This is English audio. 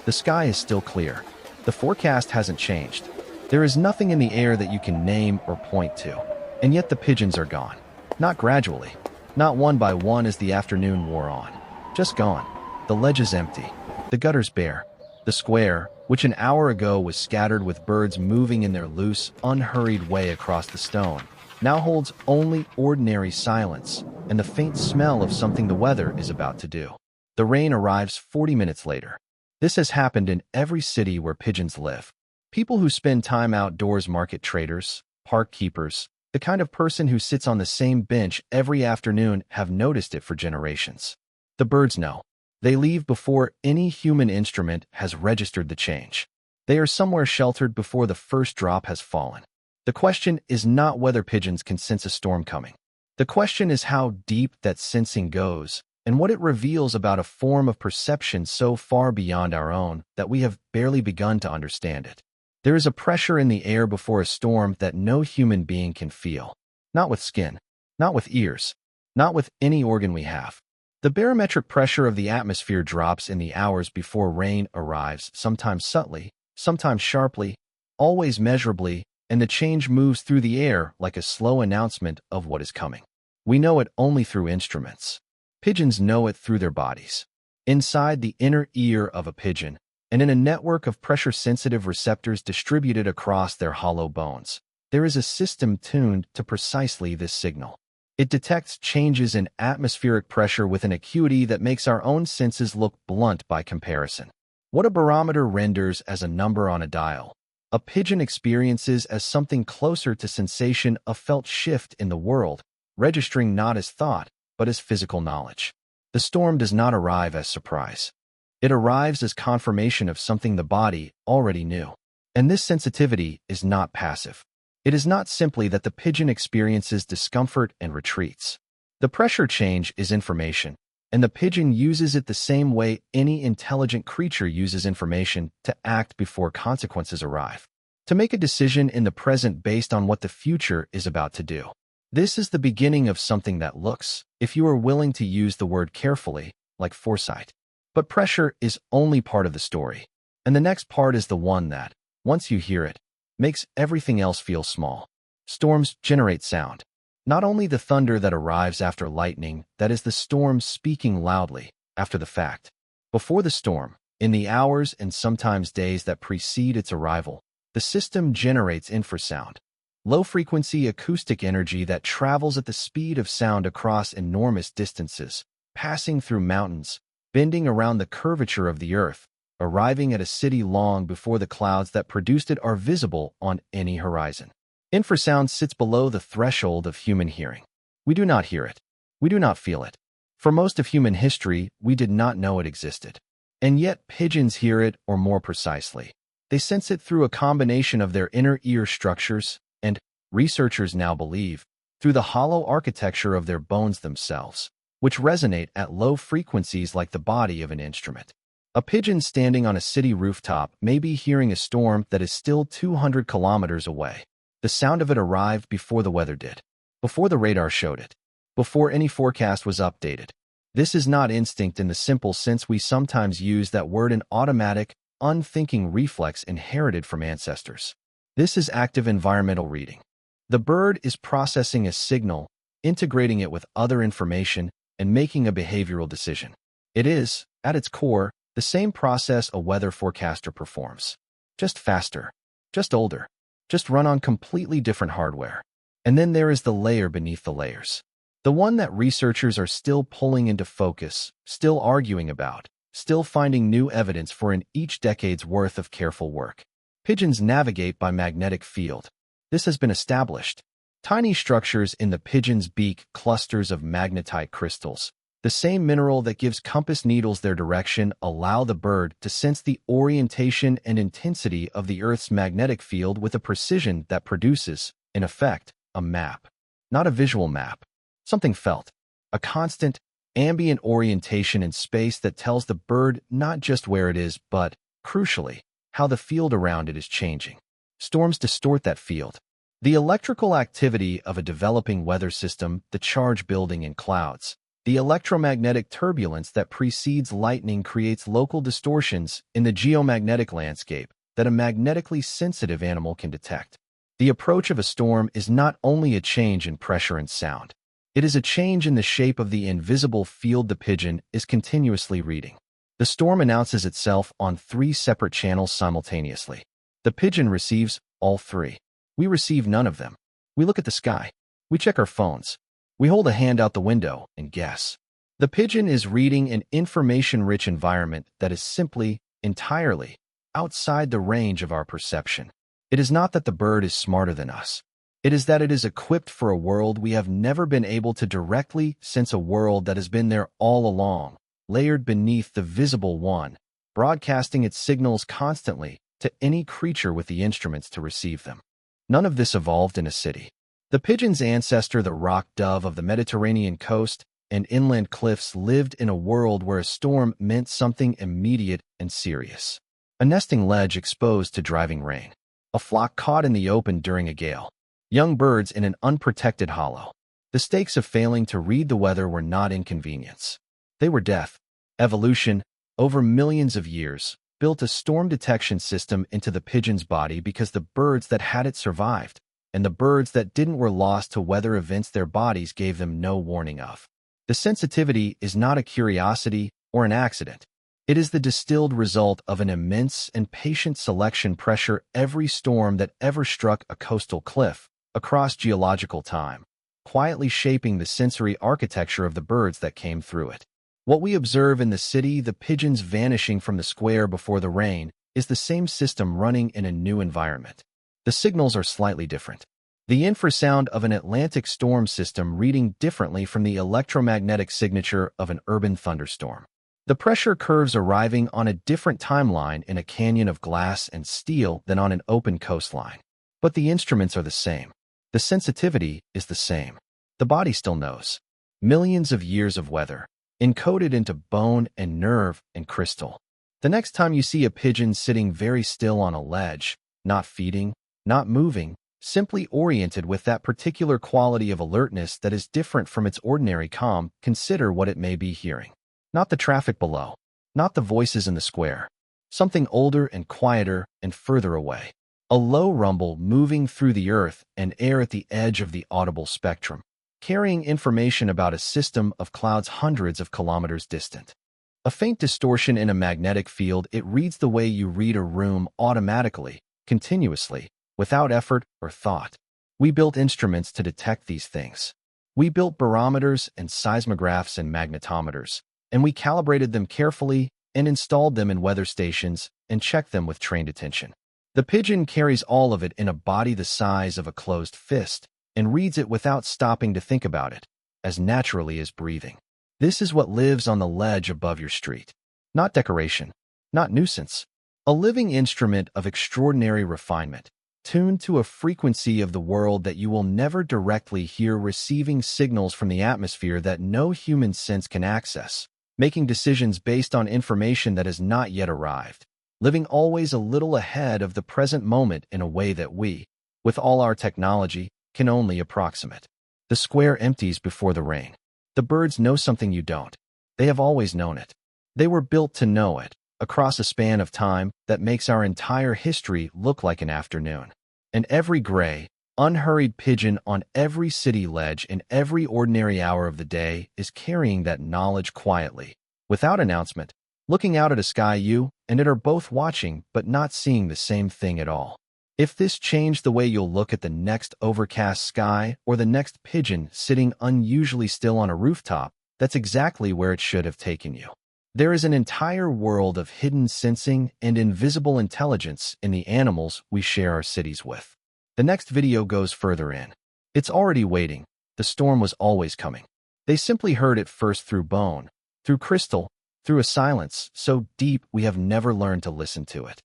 The sky is still clear. The forecast hasn't changed. There is nothing in the air that you can name or point to. And yet the pigeons are gone. Not gradually. Not one by one as the afternoon wore on. Just gone. The ledge is empty. The gutter's bare. The square, which an hour ago was scattered with birds moving in their loose, unhurried way across the stone, now holds only ordinary silence and the faint smell of something the weather is about to do. The rain arrives 40 minutes later. This has happened in every city where pigeons live. People who spend time outdoors, market traders, park keepers, the kind of person who sits on the same bench every afternoon, have noticed it for generations. The birds know. They leave before any human instrument has registered the change. They are somewhere sheltered before the first drop has fallen. The question is not whether pigeons can sense a storm coming. The question is how deep that sensing goes and what it reveals about a form of perception so far beyond our own that we have barely begun to understand it. There is a pressure in the air before a storm that no human being can feel. Not with skin, not with ears, not with any organ we have. The barometric pressure of the atmosphere drops in the hours before rain arrives, sometimes subtly, sometimes sharply, always measurably, and the change moves through the air like a slow announcement of what is coming. We know it only through instruments. Pigeons know it through their bodies. Inside the inner ear of a pigeon, and in a network of pressure-sensitive receptors distributed across their hollow bones, there is a system tuned to precisely this signal. It detects changes in atmospheric pressure with an acuity that makes our own senses look blunt by comparison. What a barometer renders as a number on a dial, a pigeon experiences as something closer to sensation, a felt shift in the world, registering not as thought, but as physical knowledge. The storm does not arrive as surprise. It arrives as confirmation of something the body already knew. And this sensitivity is not passive. It is not simply that the pigeon experiences discomfort and retreats. The pressure change is information, and the pigeon uses it the same way any intelligent creature uses information to act before consequences arrive, to make a decision in the present based on what the future is about to do. This is the beginning of something that looks, if you are willing to use the word carefully, like foresight. But pressure is only part of the story, and the next part is the one that, once you hear it, makes everything else feel small. Storms generate sound. Not only the thunder that arrives after lightning, that is the storm speaking loudly, after the fact. Before the storm, in the hours and sometimes days that precede its arrival, the system generates infrasound, low-frequency acoustic energy that travels at the speed of sound across enormous distances, passing through mountains, bending around the curvature of the earth, arriving at a city long before the clouds that produced it are visible on any horizon. Infrasound sits below the threshold of human hearing. We do not hear it. We do not feel it. For most of human history, we did not know it existed. And yet pigeons hear it, or more precisely, they sense it through a combination of their inner ear structures and, researchers now believe, through the hollow architecture of their bones themselves, which resonate at low frequencies like the body of an instrument. A pigeon standing on a city rooftop may be hearing a storm that is still 200 kilometers away. The sound of it arrived before the weather did, before the radar showed it, before any forecast was updated. This is not instinct in the simple sense we sometimes use that word, an automatic, unthinking reflex inherited from ancestors. This is active environmental reading. The bird is processing a signal, integrating it with other information, and making a behavioral decision. It is, at its core, the same process a weather forecaster performs. Just faster, just older, just run on completely different hardware. And then there is the layer beneath the layers. The one that researchers are still pulling into focus, still arguing about, still finding new evidence for in each decade's worth of careful work. Pigeons navigate by magnetic field. This has been established. Tiny structures in the pigeon's beak, clusters of magnetite crystals, the same mineral that gives compass needles their direction, allow the bird to sense the orientation and intensity of the Earth's magnetic field with a precision that produces, in effect, a map. Not a visual map. Something felt. A constant, ambient orientation in space that tells the bird not just where it is, but, crucially, how the field around it is changing. Storms distort that field. The electrical activity of a developing weather system, the charge building in clouds, The electromagnetic turbulence that precedes lightning creates local distortions in the geomagnetic landscape that a magnetically sensitive animal can detect. The approach of a storm is not only a change in pressure and sound. It is a change in the shape of the invisible field the pigeon is continuously reading. The storm announces itself on 3 separate channels simultaneously. The pigeon receives all 3. We receive none of them. We look at the sky. We check our phones. We hold a hand out the window and guess. The pigeon is reading an information-rich environment that is simply, entirely, outside the range of our perception. It is not that the bird is smarter than us. It is that it is equipped for a world we have never been able to directly sense, a world that has been there all along, layered beneath the visible one, broadcasting its signals constantly to any creature with the instruments to receive them. None of this evolved in a city. The pigeon's ancestor, the rock dove of the Mediterranean coast and inland cliffs, lived in a world where a storm meant something immediate and serious. A nesting ledge exposed to driving rain. A flock caught in the open during a gale. Young birds in an unprotected hollow. The stakes of failing to read the weather were not inconvenience. They were death. Evolution, over millions of years, built a storm detection system into the pigeon's body because the birds that had it survived, and the birds that didn't were lost to weather events their bodies gave them no warning of. The sensitivity is not a curiosity or an accident. It is the distilled result of an immense and patient selection pressure. Every storm that ever struck a coastal cliff, across geological time, quietly shaping the sensory architecture of the birds that came through it. What we observe in the city, the pigeons vanishing from the square before the rain, is the same system running in a new environment. The signals are slightly different. The infrasound of an Atlantic storm system reading differently from the electromagnetic signature of an urban thunderstorm. The pressure curves arriving on a different timeline in a canyon of glass and steel than on an open coastline. But the instruments are the same. The sensitivity is the same. The body still knows. Millions of years of weather, encoded into bone and nerve and crystal. The next time you see a pigeon sitting very still on a ledge, not feeding, not moving, simply oriented with that particular quality of alertness that is different from its ordinary calm, consider what it may be hearing. Not the traffic below, not the voices in the square. Something older and quieter and further away. A low rumble moving through the earth and air at the edge of the audible spectrum, carrying information about a system of clouds hundreds of kilometers distant. A faint distortion in a magnetic field, it reads the way you read a room automatically, continuously, without effort or thought. We built instruments to detect these things. We built barometers and seismographs and magnetometers, and we calibrated them carefully and installed them in weather stations and checked them with trained attention. The pigeon carries all of it in a body the size of a closed fist and reads it without stopping to think about it, as naturally as breathing. This is what lives on the ledge above your street. Not decoration, not nuisance. A living instrument of extraordinary refinement, tuned to a frequency of the world that you will never directly hear, receiving signals from the atmosphere that no human sense can access, making decisions based on information that has not yet arrived, living always a little ahead of the present moment in a way that we, with all our technology, can only approximate. The square empties before the rain. The birds know something you don't. They have always known it. They were built to know it, across a span of time that makes our entire history look like an afternoon. And every gray, unhurried pigeon on every city ledge in every ordinary hour of the day is carrying that knowledge quietly, without announcement, looking out at a sky you and it are both watching but not seeing the same thing at all. If this changed the way you'll look at the next overcast sky or the next pigeon sitting unusually still on a rooftop, that's exactly where it should have taken you. There is an entire world of hidden sensing and invisible intelligence in the animals we share our cities with. The next video goes further in. It's already waiting. The storm was always coming. They simply heard it first through bone, through crystal, through a silence so deep we have never learned to listen to it.